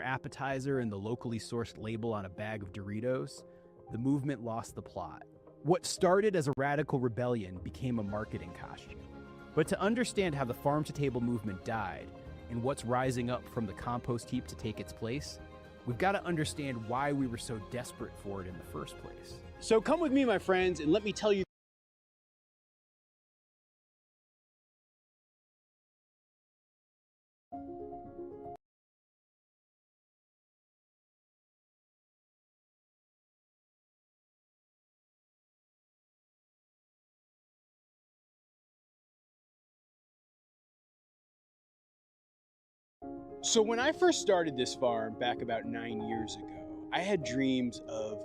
appetizer and the locally sourced label on a bag of Doritos, the movement lost the plot. What started as a radical rebellion became a marketing costume. But to understand how the farm-to-table movement died and what's rising up from the compost heap to take its place, we've got to understand why we were so desperate for it in the first place. So come with me, my friends, and let me tell you. So when I first started this farm back about 9 years ago, I had dreams of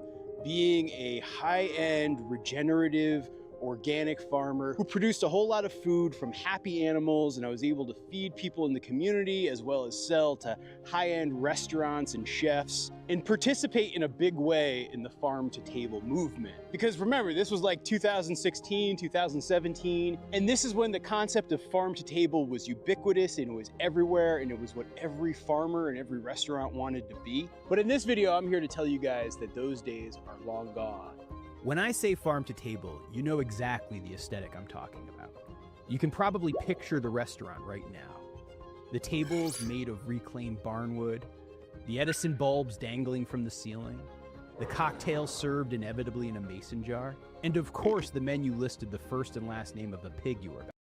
being a high-end, regenerative, organic farmer who produced a whole lot of food from happy animals, and I was able to feed people in the community as well as sell to high-end restaurants and chefs and participate in a big way in the farm-to-table movement. Because remember, this was like 2016, 2017, and this is when the concept of farm-to-table was ubiquitous and it was everywhere, and it was what every farmer and every restaurant wanted to be. But in this video, I'm here to tell you guys that those days are long gone. When I say farm to table, you know exactly the aesthetic I'm talking about. You can probably picture the restaurant right now. The tables made of reclaimed barnwood, the Edison bulbs dangling from the ceiling, the cocktails served inevitably in a mason jar, and of course the menu listed the first and last name of the pig you were about.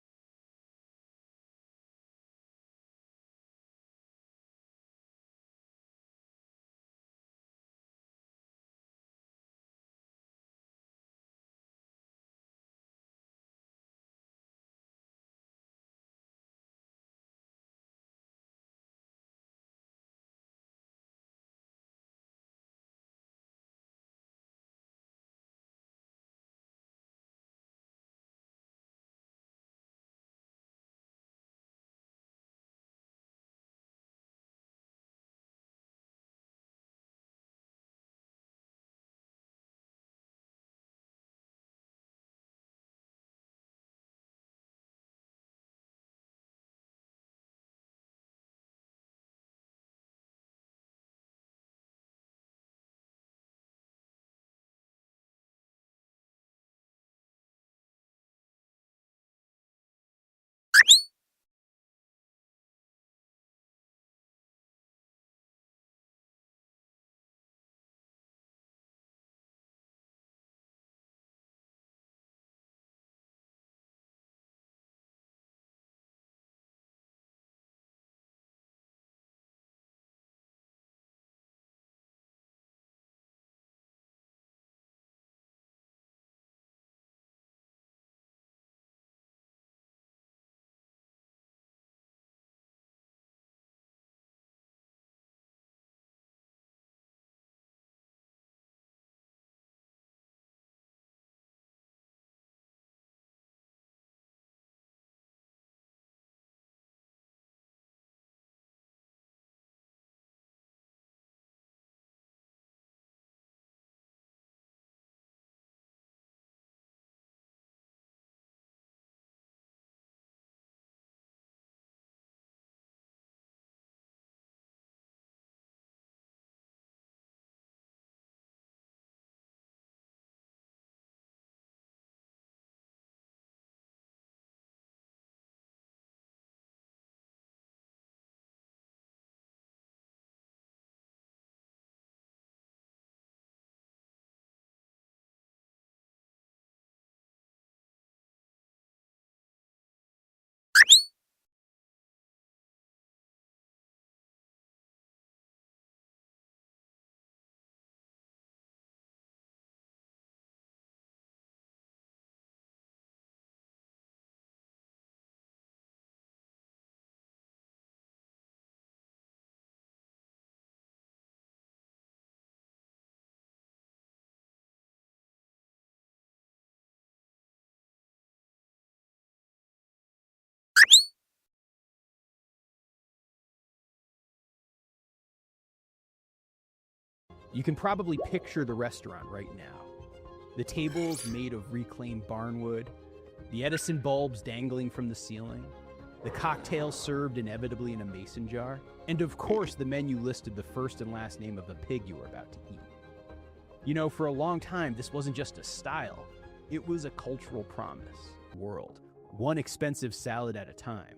You can probably picture the restaurant right now. The tables made of reclaimed barnwood, the Edison bulbs dangling from the ceiling, the cocktails served inevitably in a mason jar, And of course, the menu listed the first and last name of the pig you were about to eat. You know, for a long time, this wasn't just a style, it was a cultural promise. World, one expensive salad at a time.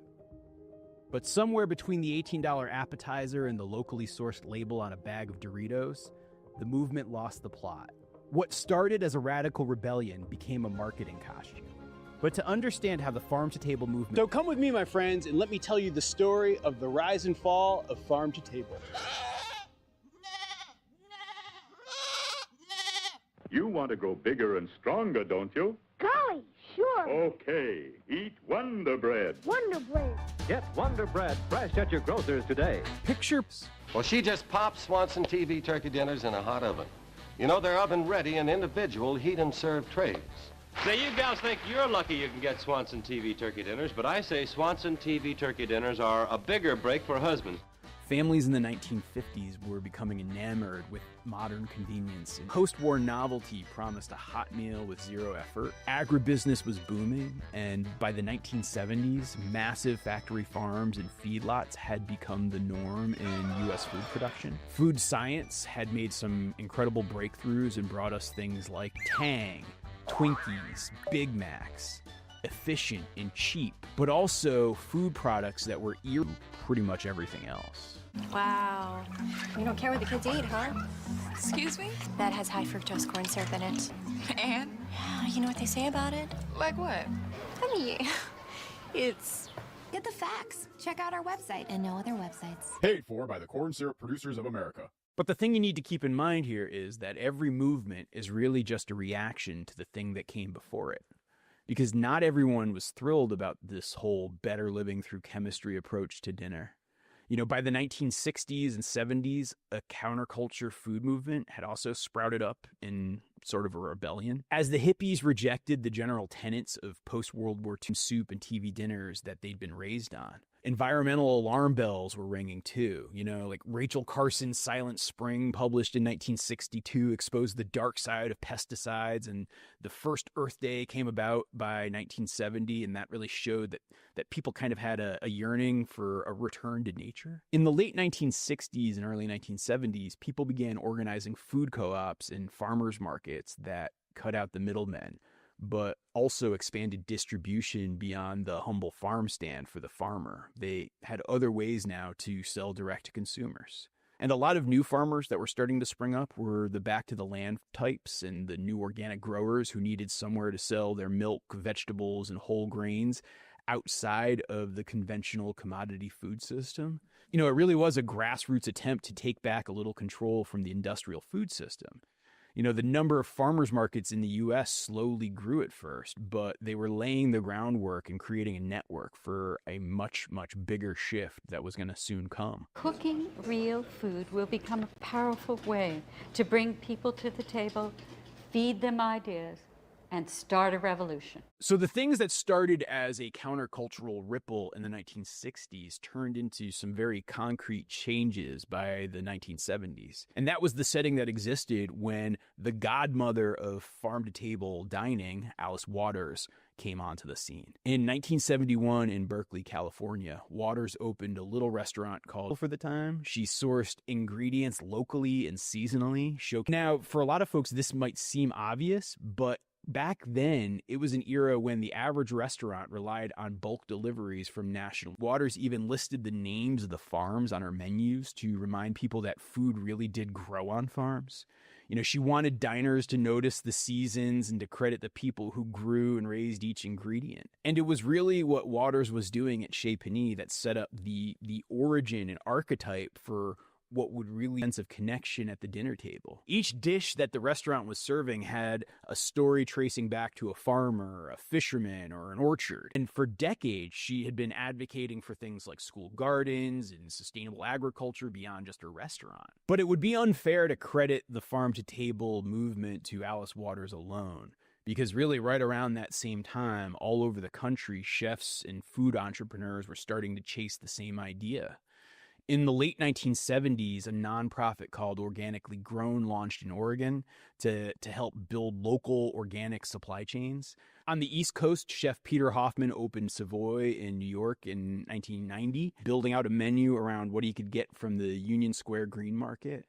But somewhere between the $18 appetizer and the locally sourced label on a bag of Doritos, the movement lost the plot. What started as a radical rebellion became a marketing costume. But to understand how the farm-to-table movement... So come with me, my friends, and let me tell you the story of the rise and fall of farm-to-table. You want to grow bigger and stronger, don't you? Golly, sure. Okay, eat Wonder Bread. Wonder Bread. Get Wonder Bread fresh at your grocers today. Picture... Well, she just pops Swanson TV turkey dinners in a hot oven. You know, they're oven-ready in individual heat-and-serve trays. Say, you gals think you're lucky you can get Swanson TV turkey dinners, but I say Swanson TV turkey dinners are a bigger break for husbands. Families in the 1950s were becoming enamored with modern convenience, and post-war novelty promised a hot meal with zero effort. Agribusiness was booming, and by the 1970s, massive factory farms and feedlots had become the norm in U.S. food production. Food science had made some incredible breakthroughs and brought us things like Tang, Twinkies, Big Macs, efficient and cheap, but also food products that were pretty much everything else. Wow. You don't care what the kids eat, huh? Excuse me? That has high fructose corn syrup in it. And? You know what they say about it? Like what? Honey, it's... Get the facts. Check out our website and no other websites. Paid for by the Corn Syrup Producers of America. But the thing you need to keep in mind here is that every movement is really just a reaction to the thing that came before it. Because not everyone was thrilled about this whole better living through chemistry approach to dinner. You know, by the 1960s and 70s, a counterculture food movement had also sprouted up in sort of a rebellion. As the hippies rejected the general tenets of post-World War II soup and TV dinners that they'd been raised on, environmental alarm bells were ringing too. You know, like Rachel Carson's Silent Spring, published in 1962, exposed the dark side of pesticides, and the first Earth Day came about by 1970, and that really showed that people kind of had a yearning for a return to nature. In the late 1960s and early 1970s, people began organizing food co-ops and farmers markets that cut out the middlemen, but also expanded distribution beyond the humble farm stand for the farmer. They had other ways now to sell direct to consumers. And a lot of new farmers that were starting to spring up were the back to the land types and the new organic growers who needed somewhere to sell their milk, vegetables, and whole grains outside of the conventional commodity food system. You know, it really was a grassroots attempt to take back a little control from the industrial food system. You know, the number of farmers markets in the U.S. slowly grew at first, but they were laying the groundwork and creating a network for a much, much bigger shift that was going to soon come. Cooking real food will become a powerful way to bring people to the table, feed them ideas, and start a revolution. So the things that started as a countercultural ripple in the 1960s turned into some very concrete changes by the 1970s. And that was the setting that existed when the godmother of farm-to-table dining, Alice Waters, came onto the scene. In 1971 in Berkeley, California, Waters opened a little restaurant called For the Time. She sourced ingredients locally and seasonally. Now, for a lot of folks, this might seem obvious, but back then, it was an era when the average restaurant relied on bulk deliveries from national. Waters even listed the names of the farms on her menus to remind people that food really did grow on farms. You know, she wanted diners to notice the seasons and to credit the people who grew and raised each ingredient. And it was really what Waters was doing at Chez Panisse that set up the origin and archetype for what would really sense of connection at the dinner table. Each dish that the restaurant was serving had a story tracing back to a farmer, a fisherman, or an orchard. And for decades, she had been advocating for things like school gardens and sustainable agriculture beyond just her restaurant. But it would be unfair to credit the farm-to-table movement to Alice Waters alone, because really right around that same time, all over the country, chefs and food entrepreneurs were starting to chase the same idea. In the late 1970s, a nonprofit called Organically Grown launched in Oregon to help build local organic supply chains. On the East Coast, chef Peter Hoffman opened Savoy in New York in 1990, building out a menu around what he could get from the Union Square Green Market.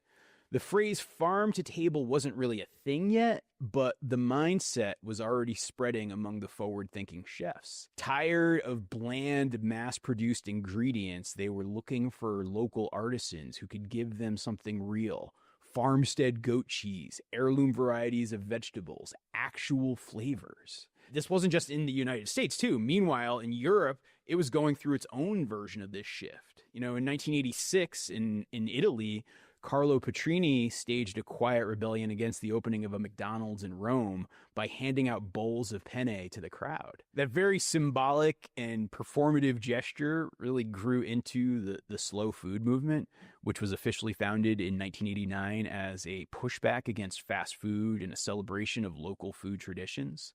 The phrase farm to table wasn't really a thing yet, but the mindset was already spreading among the forward-thinking chefs. Tired of bland, mass-produced ingredients, they were looking for local artisans who could give them something real. Farmstead goat cheese, heirloom varieties of vegetables, actual flavors. This wasn't just in the United States, too. Meanwhile, in Europe, it was going through its own version of this shift. In 1986, in Italy, Carlo Petrini staged a quiet rebellion against the opening of a McDonald's in Rome by handing out bowls of penne to the crowd. That very symbolic and performative gesture really grew into the slow food movement, which was officially founded in 1989 as a pushback against fast food and a celebration of local food traditions.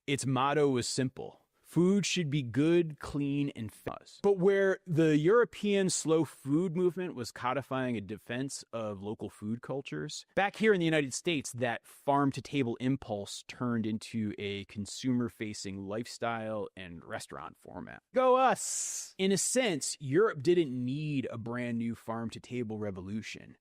Its motto was simple: food should be good, clean, and fuzz. But where the European slow food movement was codifying a defense of local food cultures, back here in the United States, that farm-to-table impulse turned into a consumer-facing lifestyle and restaurant format. Go us! In a sense, Europe didn't need a brand new farm-to-table revolution.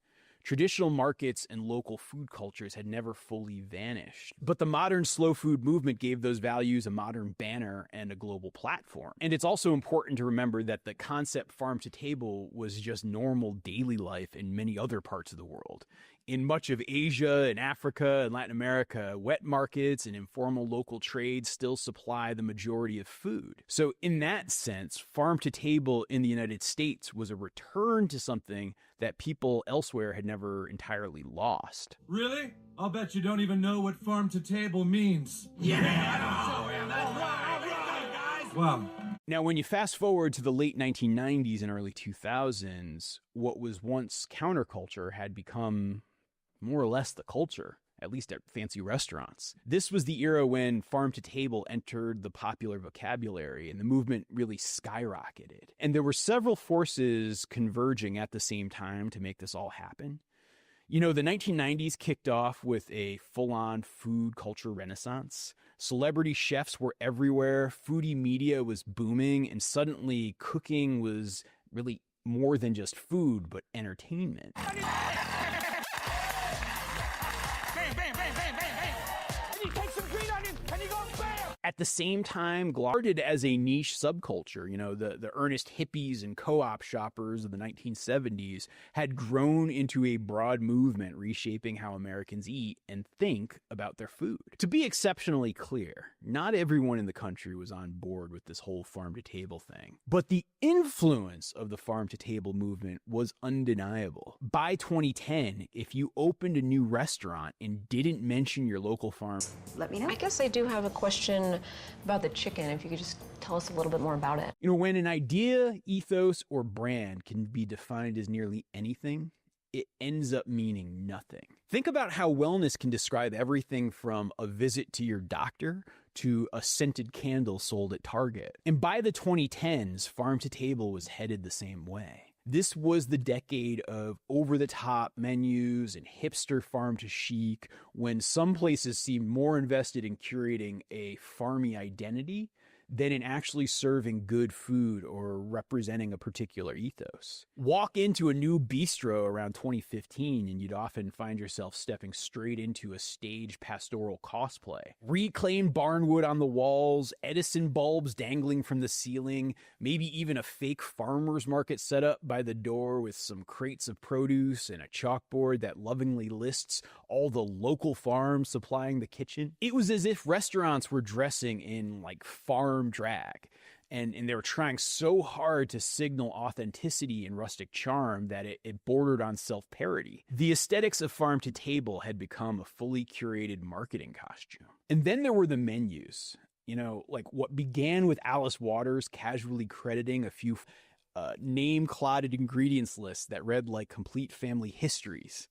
Traditional markets and local food cultures had never fully vanished. But the modern slow food movement gave those values a modern banner and a global platform. And it's also important to remember that the concept farm to table was just normal daily life in many other parts of the world. In much of Asia and Africa and Latin America, wet markets and informal local trades still supply the majority of food. So in that sense, farm to table in the United States was a return to something that people elsewhere had never entirely lost. Really? I'll bet you don't even know what farm to table means. Wow. Now, when you fast forward to the late 1990s and early 2000s, what was once counterculture had become more or less the culture, at least at fancy restaurants. This was the era when farm to table entered the popular vocabulary and the movement really skyrocketed. And there were several forces converging at the same time to make this all happen. The 1990s kicked off with a full-on food culture renaissance. Celebrity chefs were everywhere, foodie media was booming, and suddenly cooking was really more than just food, but entertainment. At the same time, started as a niche subculture. The earnest hippies and co-op shoppers of the 1970s had grown into a broad movement reshaping how Americans eat and think about their food. To be exceptionally clear, not everyone in the country was on board with this whole farm-to-table thing. But the influence of the farm-to-table movement was undeniable. By 2010, if you opened a new restaurant and didn't mention your local farm... Let me know. I guess I do have a question about the chicken, if you could just tell us a little bit more about it. When an idea, ethos, or brand can be defined as nearly anything, it ends up meaning nothing. Think about how wellness can describe everything from a visit to your doctor to a scented candle sold at Target. And by the 2010s, farm to table was headed the same way. This was the decade of over-the-top menus and hipster farm to chic, when some places seemed more invested in curating a farmy identity than in actually serving good food or representing a particular ethos. Walk into a new bistro around 2015 and you'd often find yourself stepping straight into a staged pastoral cosplay. Reclaimed barnwood on the walls, Edison bulbs dangling from the ceiling, maybe even a fake farmer's market set up by the door with some crates of produce and a chalkboard that lovingly lists all the local farms supplying the kitchen. It was as if restaurants were dressing in farm drag, and they were trying so hard to signal authenticity and rustic charm that it bordered on self-parody. The aesthetics of farm to table had become a fully curated marketing costume. And then there were the menus. What began with Alice Waters casually crediting a few name-clodded ingredients lists that read like complete family histories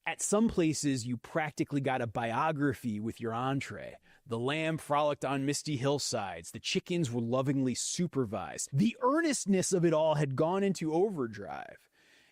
At some places, you practically got a biography with your entree. The lamb frolicked on misty hillsides. The chickens were lovingly supervised. The earnestness of it all had gone into overdrive.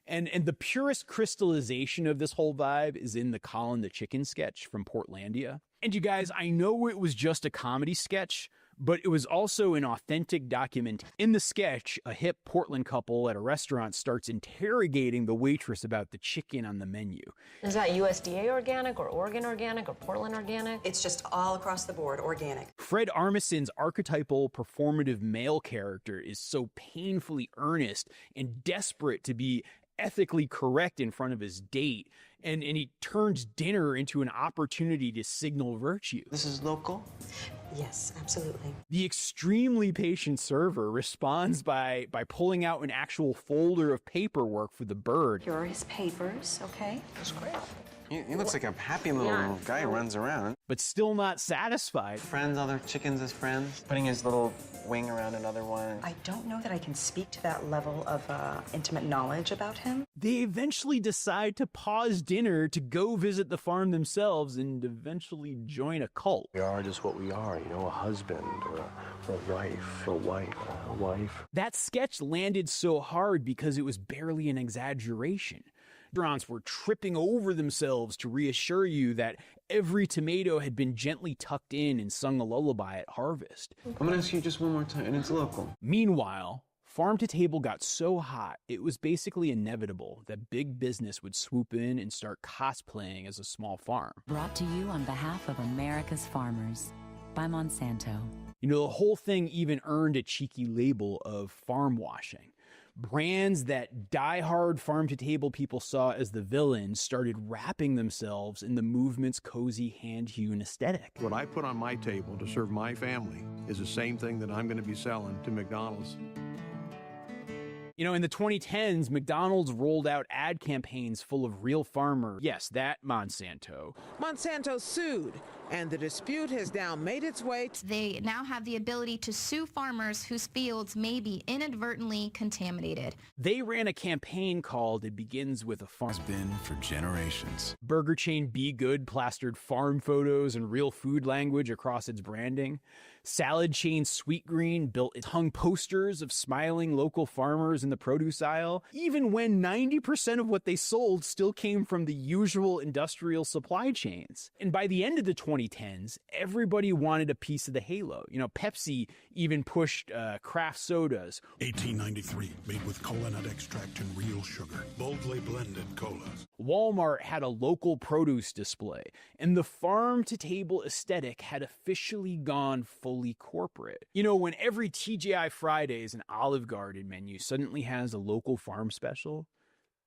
And the purest crystallization of this whole vibe is in the Colin the Chicken sketch from Portlandia. And you guys, I know it was just a comedy sketch, but it was also an authentic document. In the sketch, a hip Portland couple at a restaurant starts interrogating the waitress about the chicken on the menu. Is that USDA organic or Oregon organic or Portland organic? It's just all across the board organic. Fred Armisen's archetypal performative male character is so painfully earnest and desperate to be ethically correct in front of his date, and he turns dinner into an opportunity to signal virtue. This is local? Yes, absolutely. The extremely patient server responds by pulling out an actual folder of paperwork for the bird. Here are his papers, okay? That's great. He looks like a happy little guy who runs around. But still not satisfied. Friends, other chickens as friends. Putting his little wing around another one. I don't know that I can speak to that level of intimate knowledge about him. They eventually decide to pause dinner to go visit the farm themselves and eventually join a cult. We are just what we are, you know, a husband or a wife. That sketch landed so hard because it was barely an exaggeration. Restaurants were tripping over themselves to reassure you that every tomato had been gently tucked in and sung a lullaby at harvest. I'm gonna ask you just one more time, and it's local. Meanwhile, farm to table got so hot, it was basically inevitable that big business would swoop in and start cosplaying as a small farm. Brought to you on behalf of America's farmers by Monsanto. You know, the whole thing even earned a cheeky label of farm washing. Brands that die-hard farm-to-table people saw as the villains started wrapping themselves in the movement's cozy, hand-hewn aesthetic. What I put on my table to serve my family is the same thing that I'm going to be selling to McDonald's. You know, in the 2010s, McDonald's rolled out ad campaigns full of real farmers. Yes, that Monsanto. Monsanto sued, and the dispute has now made its way. They now have the ability to sue farmers whose fields may be inadvertently contaminated. They ran a campaign called It Begins with a Farm. Has been for generations. Burger chain Be Good plastered farm photos and real food language across its branding. Salad chain Sweet Green hung posters of smiling local farmers in the produce aisle, even when 90% of what they sold still came from the usual industrial supply chains. And by the end of the 2010s, everybody wanted a piece of the halo. You know, Pepsi even pushed craft sodas. 1893, made with cola nut extract and real sugar, boldly blended colas. Walmart had a local produce display, and the farm-to-table aesthetic had officially gone fully corporate. You know, when every TGI Fridays and Olive Garden menu suddenly has a local farm special,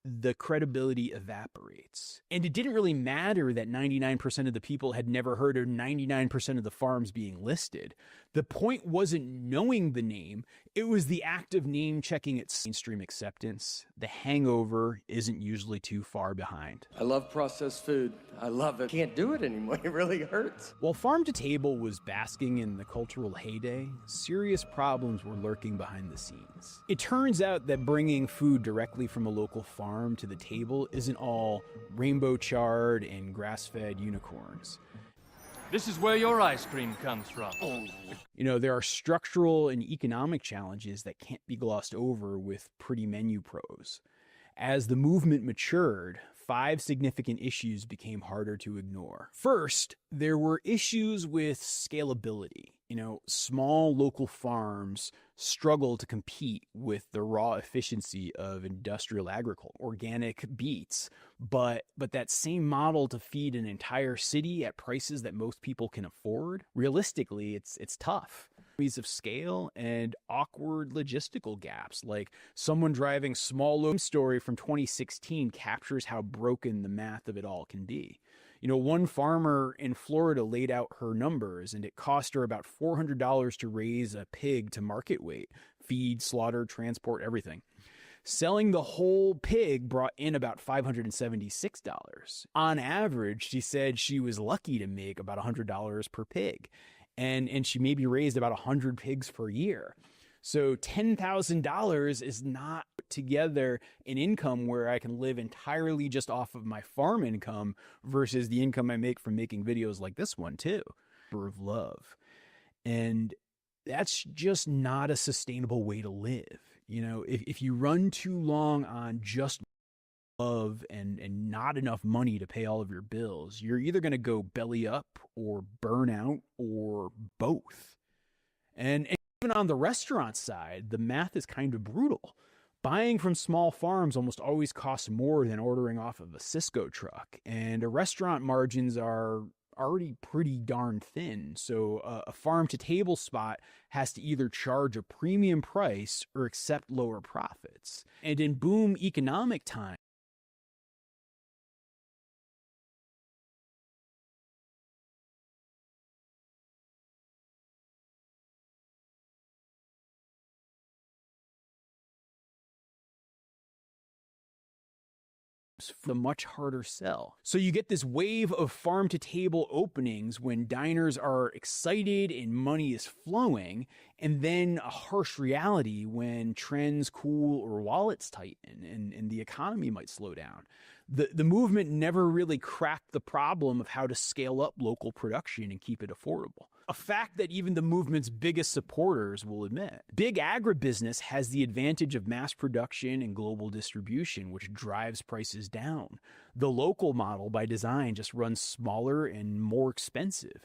the credibility evaporates. And it didn't really matter that 99% of the people had never heard of 99% of the farms being listed. The point wasn't knowing the name, it was the act of name-checking its mainstream acceptance. The hangover isn't usually too far behind. I love processed food. I love it. Can't do it anymore. It really hurts. While Farm to Table was basking in the cultural heyday, serious problems were lurking behind the scenes. It turns out that bringing food directly from a local farm to the table isn't all rainbow charred and grass-fed unicorns. This is where your ice cream comes from. You know, there are structural and economic challenges that can't be glossed over with pretty menu pros. As the movement matured, 5 significant issues became harder to ignore. First, there were issues with scalability. You know, small local farms struggle to compete with the raw efficiency of industrial agriculture, organic beets, but that same model to feed an entire city at prices that most people can afford, realistically, it's tough. Of scale and awkward logistical gaps, like someone driving small loan story from 2016 captures how broken the math of it all can be. You know, one farmer in Florida laid out her numbers, and it cost her about $400 to raise a pig to market weight, feed, slaughter, transport, everything. Selling the whole pig brought in about $576. On average, she said she was lucky to make about $100 per pig. And she maybe raised about 100 pigs per year. So $10,000 is not put together an income where I can live entirely just off of my farm income versus the income I make from making videos like this one too. Of love. And that's just not a sustainable way to live. You know, if you run too long on just love and not enough money to pay all of your bills, you're either going to go belly up or burn out or both. And even on the restaurant side, the math is kind of brutal. Buying from small farms almost always costs more than ordering off of a Cisco truck, and restaurant margins are already pretty darn thin. So a farm-to-table spot has to either charge a premium price or accept lower profits. And in boom economic times, the much harder sell. So you get this wave of farm to table openings when diners are excited and money is flowing, and then a harsh reality when trends cool or wallets tighten and the economy might slow down. The movement never really cracked the problem of how to scale up local production and keep it affordable. A fact that even the movement's biggest supporters will admit. Big agribusiness has the advantage of mass production and global distribution, which drives prices down. The local model, by design, just runs smaller and more expensive.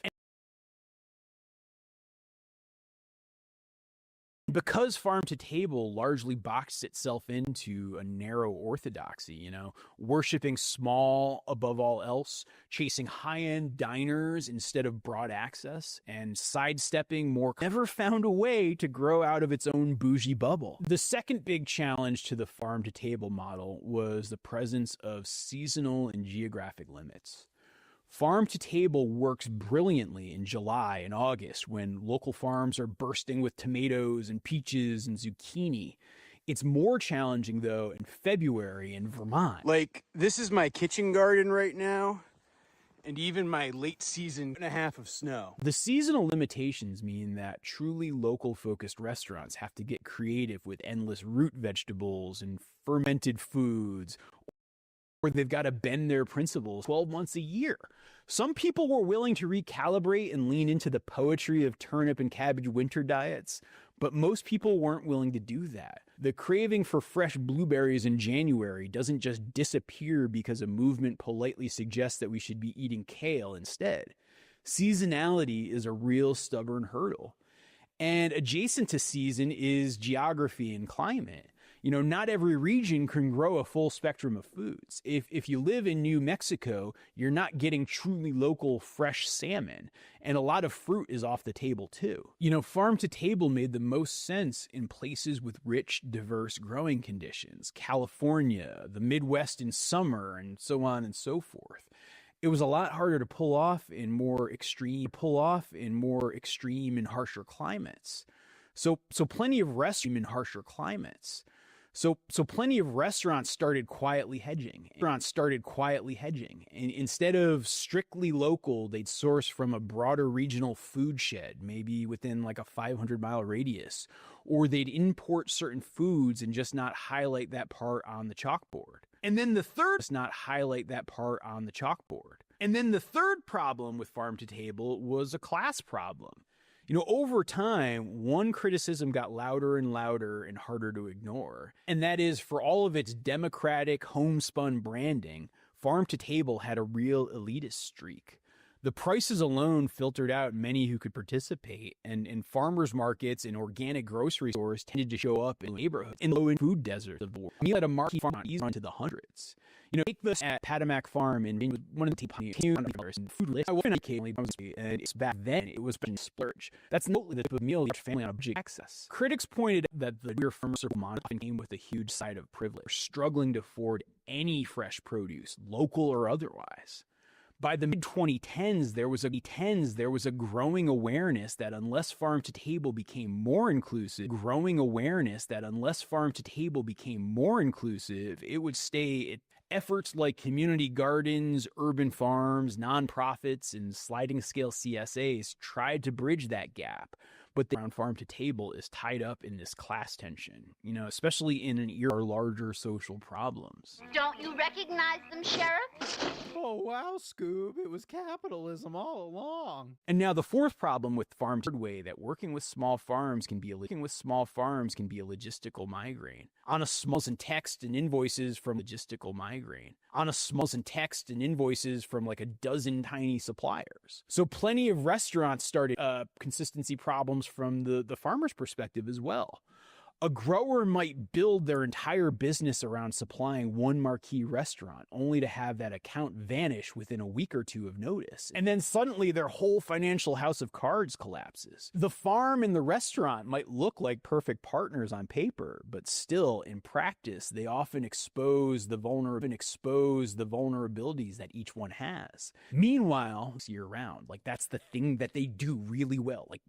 Because farm to table largely boxed itself into a narrow orthodoxy, you know, worshiping small above all else, chasing high-end diners instead of broad access, and sidestepping more, never found a way to grow out of its own bougie bubble. The second big challenge to the farm to table model was the presence of seasonal and geographic limits. Farm to table works brilliantly in July and August when local farms are bursting with tomatoes and peaches and zucchini. It's more challenging, though, in February in Vermont. Like, this is my kitchen garden right now, and even my late season and a half of snow. The seasonal limitations mean that truly local-focused restaurants have to get creative with endless root vegetables and fermented foods, or they've got to bend their principles 12 months a year. Some people were willing to recalibrate and lean into the poetry of turnip and cabbage winter diets, but most people weren't willing to do that. The craving for fresh blueberries in January doesn't just disappear because a movement politely suggests that we should be eating kale instead. Seasonality is a real stubborn hurdle. And adjacent to season is geography and climate. You know, not every region can grow a full spectrum of foods. If you live in New Mexico, you're not getting truly local fresh salmon, and a lot of fruit is off the table too. You know, farm to table made the most sense in places with rich, diverse growing conditions. California, the Midwest in summer, and so on and so forth. It was a lot harder to pull off in more extreme and harsher climates. So plenty of restaurants in harsher climates. So plenty of restaurants started quietly hedging. And instead of strictly local, they'd source from a broader regional food shed, maybe within like a 500-mile radius, or they'd import certain foods and just not highlight that part on the chalkboard. And then the third problem with farm to table was a class problem. You know, over time, one criticism got louder and louder and harder to ignore, and that is, for all of its democratic, homespun branding, farm to table had a real elitist streak. The prices alone filtered out many who could participate, and farmers markets and organic grocery stores tended to show up in neighborhoods in low-end food deserts of the world. A meal at a market farm easily into the hundreds. You know, take this at Patamac Farm in one of the food lists. I wasn't occasionally, and it's back then it was a splurge. That's not the meal each family on a budget access. Critics pointed out that the farmers often came with a huge side of privilege, struggling to afford any fresh produce, local or otherwise. By the mid-2010s, there was a growing awareness that unless farm to table became more inclusive, it would stay. Efforts like community gardens, urban farms, nonprofits, and sliding scale CSAs tried to bridge that gap, But the around farm to table is tied up in this class tension, you know, especially in an era of larger social problems. Don't you recognize them, Sheriff? Oh, wow, Scoob. It was capitalism all along. And now the fourth problem with farm to way that working with small farms can be a logistical migraine. On a smalls and text and invoices from logistical migraine. On a smalls and text and invoices from like a dozen tiny suppliers. So plenty of restaurants started consistency problems from the farmer's perspective as well. A grower might build their entire business around supplying one marquee restaurant, only to have that account vanish within a week or two of notice. And then suddenly their whole financial house of cards collapses. The farm and the restaurant might look like perfect partners on paper, but still, in practice, they often expose the vulnerabilities that each one has. Meanwhile, year-round, like that's the thing that they do really well. Like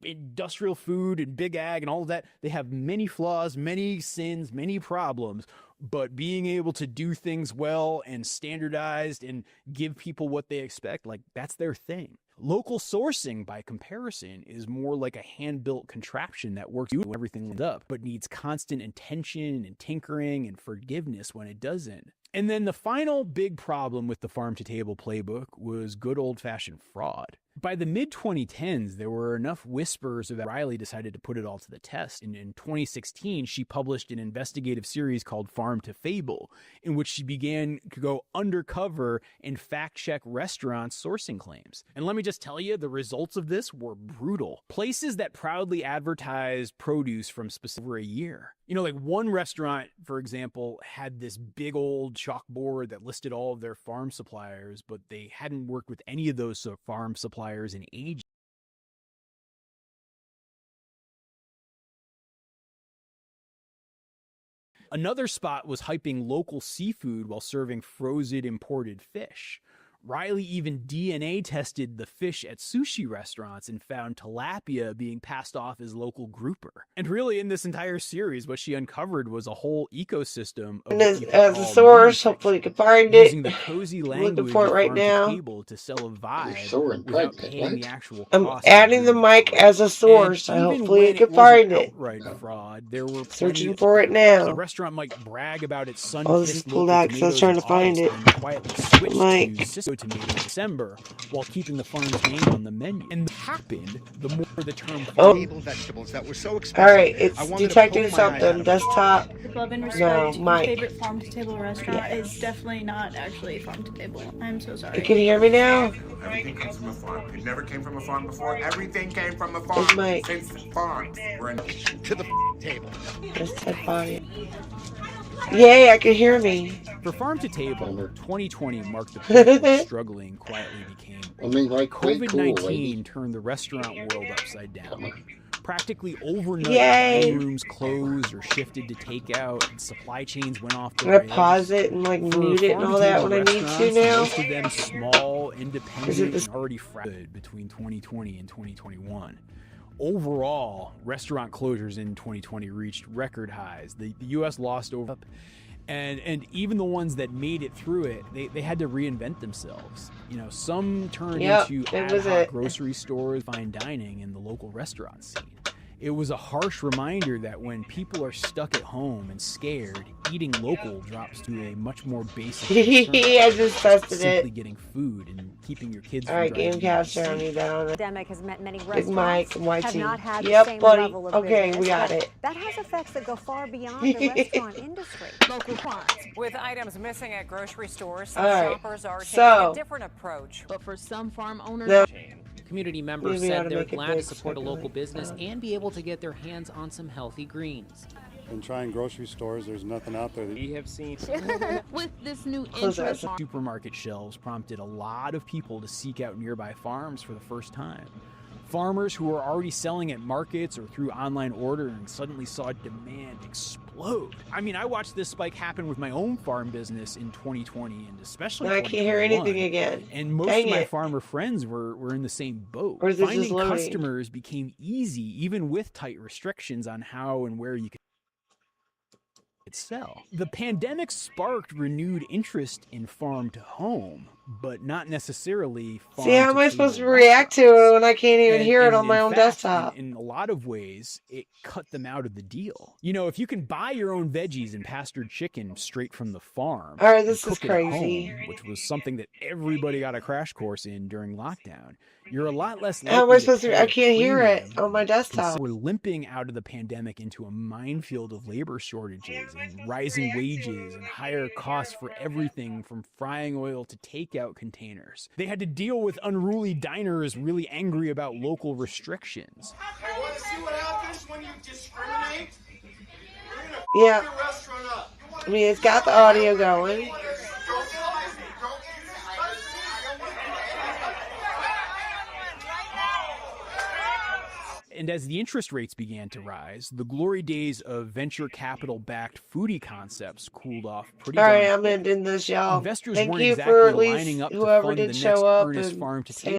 industrial food and big ag and all of that, they have many flaws, many sins, many problems, but being able to do things well and standardized and give people what they expect, like that's their thing. Local sourcing, by comparison, is more like a hand-built contraption that works when everything ends up, but needs constant attention and tinkering and forgiveness when it doesn't. And then the final big problem with the farm-to-table playbook was good old-fashioned fraud. By the mid-2010s, there were enough whispers that Riley decided to put it all to the test. And in 2016, she published an investigative series called Farm to Fable, in which she began to go undercover and fact-check restaurants' sourcing claims. And let me just tell you, the results of this were brutal. Places that proudly advertised produce from over a year. You know, like one restaurant, for example, had this big old chalkboard that listed all of their farm suppliers, but they hadn't worked with any of those farm suppliers in ages. Another spot was hyping local seafood while serving frozen imported fish. Riley even DNA tested the fish at sushi restaurants and found tilapia being passed off as local grouper. And really, in this entire series, what she uncovered was a whole ecosystem of as a source. Hopefully you can find it. Using the cozy language looking for it right now. Table to sell a vibe without paying the actual I'm cost. adding the mic as a source. Hopefully you can find it. Fraud, there were searching for it now. The restaurant might brag about its sun. Oh, this is pulled out because I was trying to find it. Quietly switched to Cisco tomato in December while keeping the farm's name on the menu. And happened the more the term vegetables that were so expensive. All right, it's detecting something. Desktop. Love and respect. No, My mic. favorite farm to table restaurant is definitely not actually farm to table. I'm so sorry. You can hear me now? Everything comes from a farm. It never came from a farm before. Everything came from a Where's farm. Mike? Since farms were to the table. Just said body. Yay, I can hear me. For Farm to Table, 2020 marked the point where struggling quietly became. COVID-19 turned the restaurant world upside down. Practically overnight, dining rooms closed or shifted to takeout, and supply chains went off the rails. I'm gonna pause it and like mute it and all that when I need to now. Most of them small, independent, and already fragmented between 2020 and 2021. Overall, restaurant closures in 2020 reached record highs. The U.S. lost over, and even the ones that made it through it, they had to reinvent themselves. You know, some turned into ad hoc grocery stores, fine dining, and the local restaurant scene. It was a harsh reminder that when people are stuck at home and scared, eating local drops to a much more basic I just tested simply it. getting food and keeping your kids. All right, game capture. I need that on it. Pandemic has meant many Big mic, restaurants have not had the Yep, same buddy. level of Okay, business, we got but it. That has effects that go far beyond the restaurant industry. Local farms. With items missing at grocery stores, some All right, shoppers are taking so- a different approach. But for some farm owners, No. Community members Maybe I ought said to they're make it glad to big support a so I can, local business and be able to get their hands on some healthy greens. Been trying grocery stores, there's nothing out there that We have seen with this new Close that. interest, Supermarket shelves prompted a lot of people to seek out nearby farms for the first time. Farmers who were already selling at markets or through online ordering suddenly saw demand explode. I mean, I watched this spike happen with my own farm business in 2020 and especially Now I can't hear 2021. anything again. And most Dang of my it. farmer friends were in the same boat. Or is this just Finding loading? customers became easy even with tight restrictions on how and where you could sell. The pandemic sparked renewed interest in farm to home, but not necessarily See, how am I supposed to farm-to-table react to it when I can't even and, hear it and on my in own fact, desktop? in a lot of ways, it cut them out of the deal. You know, if you can buy your own veggies and pastured chicken straight from the farm, All right, and this is cook it at crazy. home, which was something that everybody got a crash course in during lockdown, you're a lot less likely How am I to supposed to? pay I a can't hear it premium. on my desktop. We're limping out of the pandemic into a minefield of labor shortages and rising wages and higher costs for everything from frying oil to takeout containers. They had to deal with unruly diners really angry about local restrictions. I want to see what happens when you discriminate. Yeah. I mean, it's got the audio going. And as the interest rates began to rise, the glory days of venture capital-backed foodie concepts cooled off pretty All darn right, I'm quick. ending this, y'all. Investors Thank weren't you exactly for at lining least up to whoever fund the did next show up Ernest and farm to say